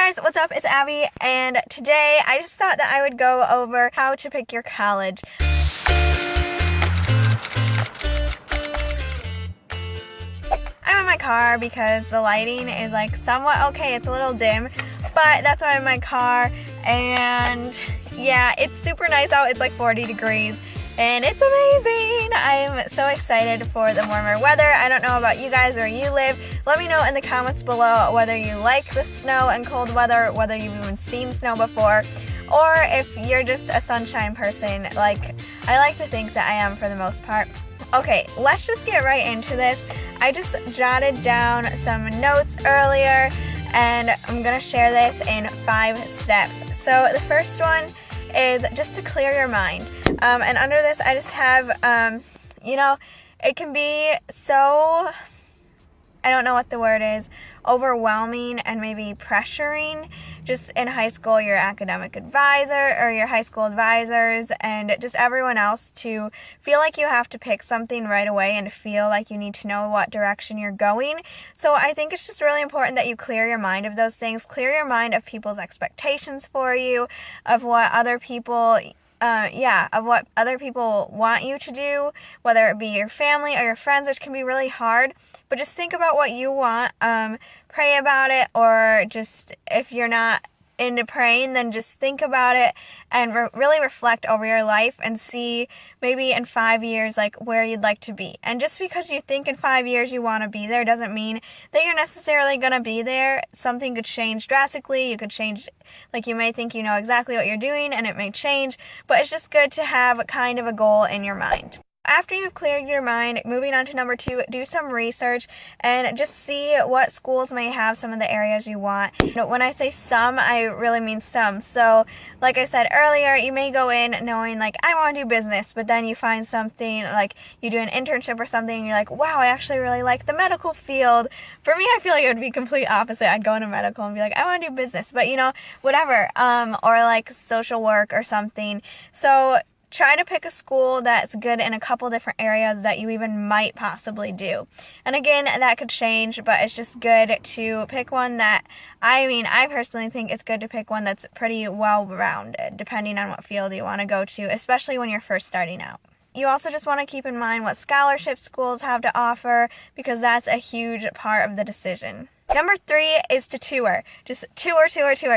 Hey guys, what's up? It's Abby, and today I just thought that I would go over how to pick your college. I'm in my car because the lighting is like somewhat okay. It's a little dim, but that's why I'm in my car. And yeah, it's super nice out. It's like 40 degrees and it's amazing. I'm so excited for the warmer weather. I don't know about you guys where you live. Let me know in the comments below whether you like the snow and cold weather, whether you've even seen snow before, or if you're just a sunshine person like I like to think that I am for the most part. Okay, let's just get right into this. I just jotted down some notes earlier and I'm gonna share this in 5 steps. So the first one is just to clear your mind. And under this I just have, it can be so, I don't know what the word is, overwhelming and maybe pressuring just in high school, your academic advisor or your high school advisors and just everyone else to feel like you have to pick something right away and feel like you need to know what direction you're going. So I think it's just really important that you clear your mind of those things, clear your mind of people's expectations for you, of what other people want you to do, whether it be your family or your friends, which can be really hard. But just think about what you want, pray about it, or just if you're not into praying, then just think about it and really reflect over your life and see maybe in 5 years like where you'd like to be. And just because you think in 5 years you want to be there doesn't mean that you're necessarily going to be there. Something could change drastically. You could change, like you may think you know exactly what you're doing and it may change, but it's just good to have kind of a goal in your mind. After you've cleared your mind, moving on to number 2, do some research and just see what schools may have some of the areas you want. When I say some, I really mean some. So like I said earlier, you may go in knowing like, I want to do business, but then you find something like you do an internship or something and you're like, wow, I actually really like the medical field. For me, I feel like it would be complete opposite. I'd go into medical and be like, I want to do business, but whatever, or like social work or something. So try to pick a school that's good in a couple different areas that you even might possibly do. And again, that could change, but it's just good to pick one that, I personally think it's good to pick one that's pretty well-rounded, depending on what field you want to go to, especially when you're first starting out. You also just want to keep in mind what scholarship schools have to offer, because that's a huge part of the decision. Number 3 is to tour. Just tour.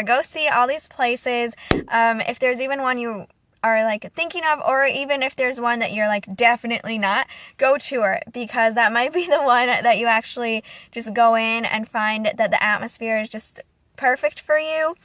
Go see all these places. If there's even one you are like thinking of, or even if there's one that you're like definitely not, go tour it, because that might be the one that you actually just go in and find that the atmosphere is just perfect for you.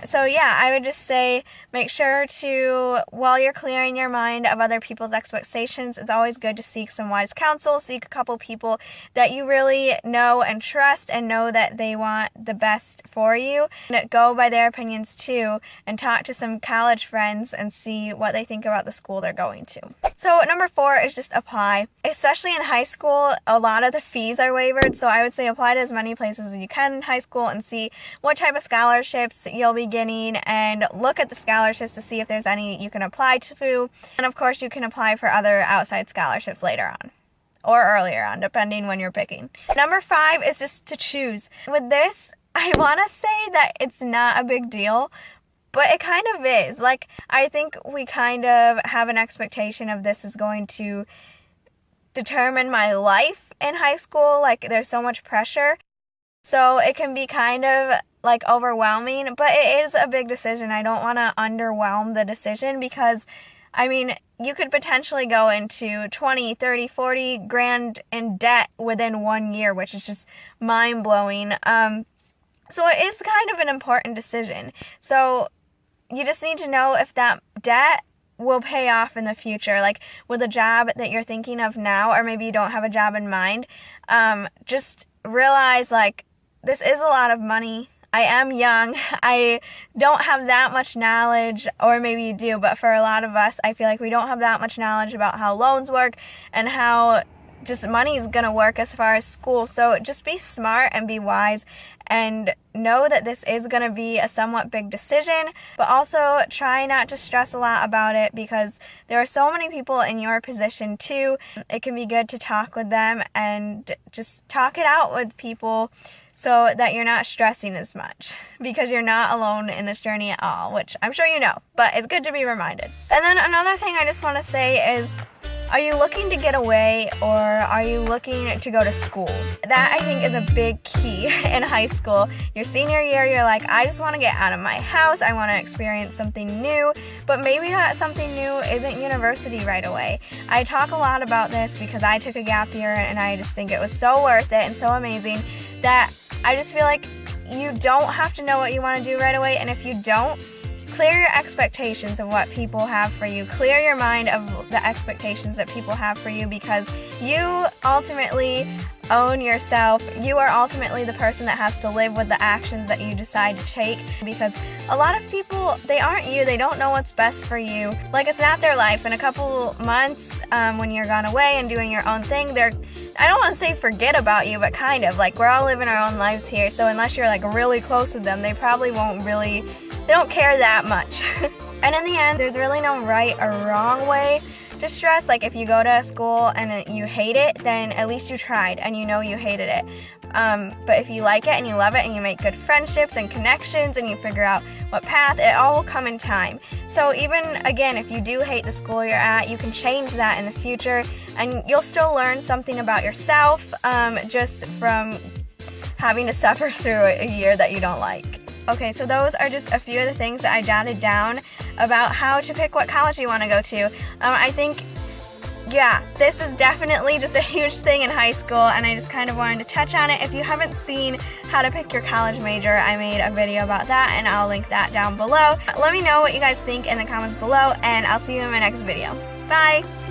So yeah, I would just say make sure to, while you're clearing your mind of other people's expectations, it's always good to seek some wise counsel, seek a couple people that you really know and trust and know that they want the best for you, and go by their opinions too, and talk to some college friends and see what they think about the school they're going to. So number 4 is just apply. Especially in high school, a lot of the fees are waived, so I would say apply to as many places as you can in high school and see what type of scholarships you'll be getting, and look at the scholarships to see if there's any you can apply to. And of course you can apply for other outside scholarships later on or earlier on, depending when you're picking. Number 5 is just to choose. With this, I want to say that it's not a big deal, but it kind of is. Like, I think we kind of have an expectation of this is going to determine my life in high school. Like, there's so much pressure. So it can be kind of like overwhelming, but it is a big decision. I don't want to underwhelm the decision, because you could potentially go into 20, 30, 40 grand in debt within 1 year, which is just mind-blowing. So it is kind of an important decision. So you just need to know if that debt will pay off in the future, like with a job that you're thinking of now, or maybe you don't have a job in mind. Just realize like, this is a lot of money. I am young. I don't have that much knowledge, or maybe you do, but for a lot of us, I feel like we don't have that much knowledge about how loans work and how just money is going to work as far as school. So just be smart and be wise and know that this is going to be a somewhat big decision, but also try not to stress a lot about it, because there are so many people in your position too. It can be good to talk with them and just talk it out with people so that you're not stressing as much, because you're not alone in this journey at all, which I'm sure you know, but it's good to be reminded. And then another thing I just want to say is, are you looking to get away, or are you looking to go to school? That, I think, is a big key in high school. Your senior year, you're like, I just want to get out of my house, I want to experience something new, but maybe that something new isn't university right away. I talk a lot about this because I took a gap year, and I just think it was so worth it and so amazing that I just feel like you don't have to know what you want to do right away, and if you don't, clear your expectations of what people have for you. Clear your mind of the expectations that people have for you, because you ultimately own yourself. You are ultimately the person that has to live with the actions that you decide to take, because a lot of people, they aren't you. They don't know what's best for you. Like, it's not their life. In a couple months, when you're gone away and doing your own thing, I don't want to say forget about you, but kind of. Like, we're all living our own lives here, so unless you're like really close with them, they probably they don't care that much. And in the end, there's really no right or wrong way to stress. Like, if you go to a school and you hate it, then at least you tried and you know you hated it. But if you like it and you love it and you make good friendships and connections and you figure out what path, it all will come in time. So even, again, if you do hate the school you're at, you can change that in the future, and you'll still learn something about yourself, just from having to suffer through a year that you don't like. Okay, so those are just a few of the things that I jotted down about how to pick what college you want to go to. I think, yeah, this is definitely just a huge thing in high school, and I just kind of wanted to touch on it. If you haven't seen how to pick your college major, I made a video about that, and I'll link that down below. Let me know what you guys think in the comments below, and I'll see you in my next video. Bye!